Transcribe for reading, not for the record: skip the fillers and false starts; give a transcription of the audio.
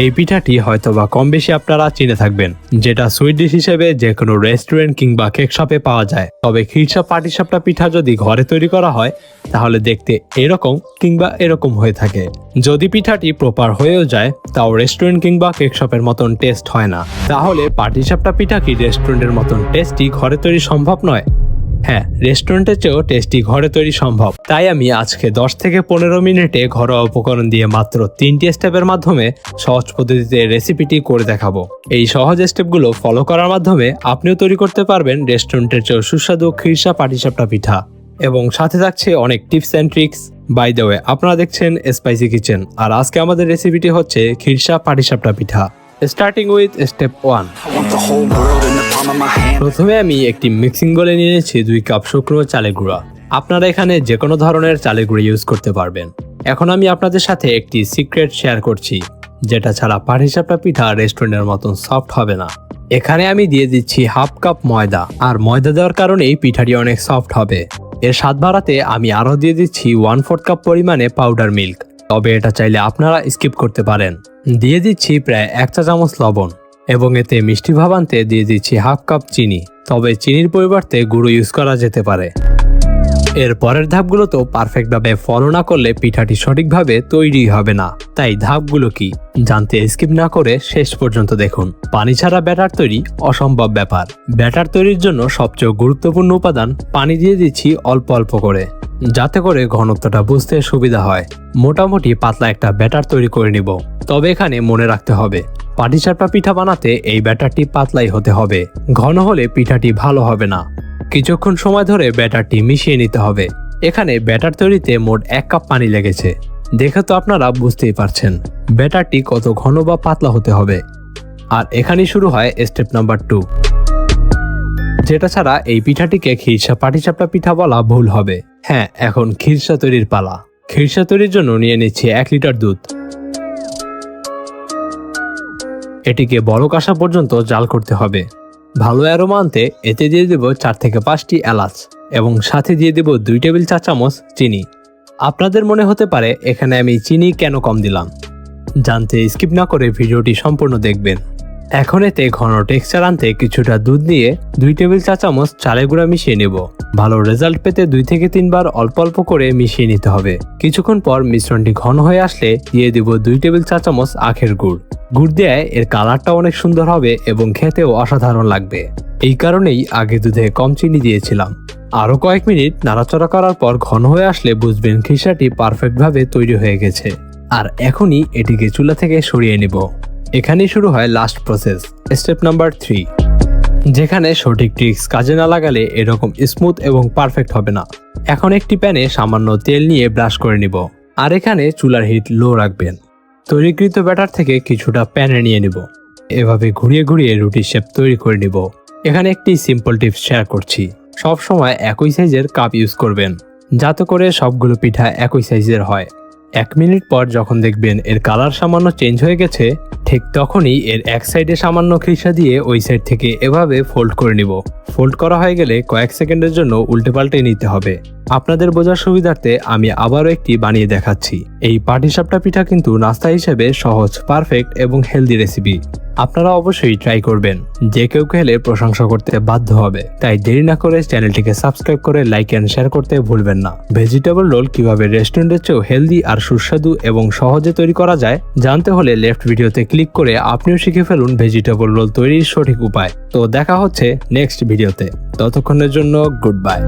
এই পিঠাটি হয়তোবা কম বেশি আপনারা চিনে থাকবেন, যেটা সুইট ডিশ হিসেবে যে কোনো রেস্টুরেন্ট কিংবা কেক শপে পাওয়া যায়। তবে খিরসা পাটিসাপটা পিঠা যদি ঘরে তৈরি করা হয় তাহলে দেখতে এরকম কিংবা এরকম হয়ে থাকে। যদি পিঠাটি প্রপার হয়েও যায় তাও রেস্টুরেন্ট কিংবা কেক শপের মতন টেস্ট হয় না। তাহলে পাটিসাপটা পিঠা কি রেস্টুরেন্টের মতন টেস্টি ঘরে তৈরি সম্ভব নয়? হ্যাঁ, রেস্টুরেন্টের চেয়েও টেস্টি ঘরে তৈরি সম্ভব। তাই আমি আজকে 10 থেকে 15 মিনিটে ঘরোয়া উপকরণ দিয়ে মাত্র 3টি স্টেপের মাধ্যমে সহজ পদ্ধতিতে রেসিপিটি করে দেখাবো। এই সহজ স্টেপগুলো ফলো করার মাধ্যমে আপনিও তৈরি করতে পারবেন রেস্টুরেন্টের চেয়েও সুস্বাদু খিরসা পাটিসাপটা পিঠা, এবং সাথে থাকছে অনেক tips and tricks. By the way, আপনারা দেখছেন স্পাইসি কিচেন, আর আজকে আমাদের রেসিপিটি হচ্ছে খিরসা পাটিসাপটা পিঠা। Starting with step 1। প্রথমে আমি একটি মিক্সিং বোলে নিয়ে নিয়েছি 2 কাপ শুকনো চালের গুঁড়া। আপনারা এখানে যে কোনো ধরনের চালের গুঁড়া ইউজ করতে পারবেন। এখন আমি আপনাদের সাথে একটি সিক্রেট শেয়ার করছি, যেটা ছাড়া পাটিসাপটা পিঠা রেস্টুরেন্টের মতন সফট হবে না। এখানে আমি দিয়ে দিচ্ছি 1/2 কাপ ময়দা, আর ময়দা দেওয়ার কারণেই পিঠাটি অনেক সফট হবে। এর স্বাদ বাড়াতে আমি আরও দিয়ে দিচ্ছি 1/4 কাপ পরিমাণে পাউডার মিল্ক, তবে এটা চাইলে আপনারা স্কিপ করতে পারেন। দিয়ে দিচ্ছি প্রায় 1 চা চামচ লবণ, এবং এতে মিষ্টি ভাব আনতে দিয়ে দিচ্ছি 1/2 কাপ চিনি, তবে চিনির পরিবর্তে গুঁড়ো ইউজ করা যেতে পারে। এর পরের ধাপগুলো তো পারফেক্টভাবে ফলো না করলে পিঠাটি সঠিকভাবে তৈরি হবে না। তাই ধাপগুলো কি জানতে স্কিপ না করে শেষ পর্যন্ত দেখুন। পানি ছাড়া ব্যাটার তৈরি অসম্ভব ব্যাপার। ব্যাটার তৈরির জন্য সবচেয়ে গুরুত্বপূর্ণ উপাদান পানি দিয়ে দিচ্ছি অল্প অল্প করে, যাতে করে ঘনত্বটা বুঝতে সুবিধা হয়। মোটামুটি পাতলা একটা ব্যাটার তৈরি করে নিব। তবে এখানে মনে রাখতে হবে, পাটিসাপটা পিঠা বানাতে এই ব্যাটারটি পাতলাই হতে হবে। ঘন হলে পিঠাটি ভালো হবে না। কিছুক্ষণ সময় ধরে ব্যাটারটি মিশিয়ে নিতে হবে। এখানে ব্যাটার তৈরিতে মোট 1 কাপ পানি লেগেছে। দেখে তো আপনারা বুঝতেই পারছেন ব্যাটারটি কত ঘন বা পাতলা হতে হবে। আর এখানেই শুরু হয় স্টেপ নাম্বার 2, যেটা ছাড়া এই পিঠাটিকে খিরসা পাটিসাপটা পিঠা বলা ভুল হবে। হ্যাঁ, এখন খিরসা তৈরির পালা। খিরসা তৈরির জন্য নিয়ে নিচ্ছি 1 লিটার দুধ। এটিকে বলক আসা পর্যন্ত জাল করতে হবে। ভালো অ্যারোমা আনতে এতে দিয়ে দেব 4 থেকে 5টি এলাচ, এবং সাথে দিয়ে দেব 2 টেবিল চা চামচ চিনি। আপনাদের মনে হতে পারে এখানে আমি চিনি কেন কম দিলাম। জানতে স্কিপ না করে ভিডিওটি সম্পূর্ণ দেখবেন। এখন এতে ঘন টেক্সচার আনতে কিছুটা দুধ দিয়ে 2 টেবিল চা চামচ চালের গুঁড়া মিশিয়ে নেব। ভালো রেজাল্ট পেতে 2 থেকে 3 বার অল্প অল্প করে মিশিয়ে নিতে হবে। কিছুক্ষণ পর মিশ্রণটি ঘন হয়ে আসলে দিয়ে দেব 2 টেবিল চা চামচ আখের গুড়। গুড় দেয় এর কালারটা অনেক সুন্দর হবে এবং খেতেও অসাধারণ লাগবে। এই কারণেই আগে দুধে কম চিনি দিয়েছিলাম। আরো কয়েক মিনিট নাড়াচাড়া করার পর ঘন হয়ে আসলে বুঝবেন খিরসাটি পারফেক্টভাবে তৈরি হয়ে গেছে। আর এখনই এটিকে চুলা থেকে সরিয়ে নিব। এখানেই শুরু হয় লাস্ট প্রসেস, স্টেপ নাম্বার 3, যেখানে সঠিক ট্রিক্স কাজে না লাগালে এরকম স্মুথ এবং পারফেক্ট হবে না। এখন একটি প্যানে সামান্য তেল নিয়ে ব্রাশ করে নিব, আর এখানে চুলার হিট লো রাখবেন। তৈরিকৃত ব্যাটার থেকে কিছুটা প্যানে নিয়ে নিব। এভাবে ঘুরিয়ে ঘুরিয়ে রুটির শেপ তৈরি করে নিব। এখানে একটি সিম্পল টিপস শেয়ার করছি, সব সময় একই সাইজের কাপ ইউজ করবেন, যাতে করে সবগুলো পিঠা একই সাইজের হয়। 1 মিনিট পর যখন দেখবেন এর কালার সামান্য চেঞ্জ হয়ে গেছে, ঠিক তখনই এর এক সাইডে সামান্য খিরসা দিয়ে ওই সাইড থেকে এভাবে ফোল্ড করে নিব। ফোল্ড করা হয়ে গেলে কয়েক সেকেন্ডের জন্য উল্টে পাল্টে নিতে হবে। আপনাদের বোঝার সুবিধার্থে আমি আবারও একটি বানিয়ে দেখাচ্ছি। এই পাটিসাপটা পিঠা কিন্তু নাস্তা হিসেবে সহজ, পারফেক্ট এবং হেলদি রেসিপি। আপনারা অবশ্যই ট্রাই করবেন। যে কেউ খেলে প্রশংসা করতে বাধ্য হবে। তাই দেরি না করে চ্যানেলটিকে সাবস্ক্রাইব করে লাইক এন্ড শেয়ার করতে ভুলবেন না। ভেজিটেবল রোল কিভাবে রেস্টুরেন্টের চেয়েও হেলদি আর সুস্বাদু এবং সহজে তৈরি করা যায় জানতে হলে লেফট ভিডিওতে ক্লিক করে আপনিও শিখে ফেলুন ভেজিটেবল রোল তৈরির সঠিক উপায়। তো দেখা হচ্ছে নেক্সট ভিডিওতে। ততক্ষণের জন্য গুড বাই।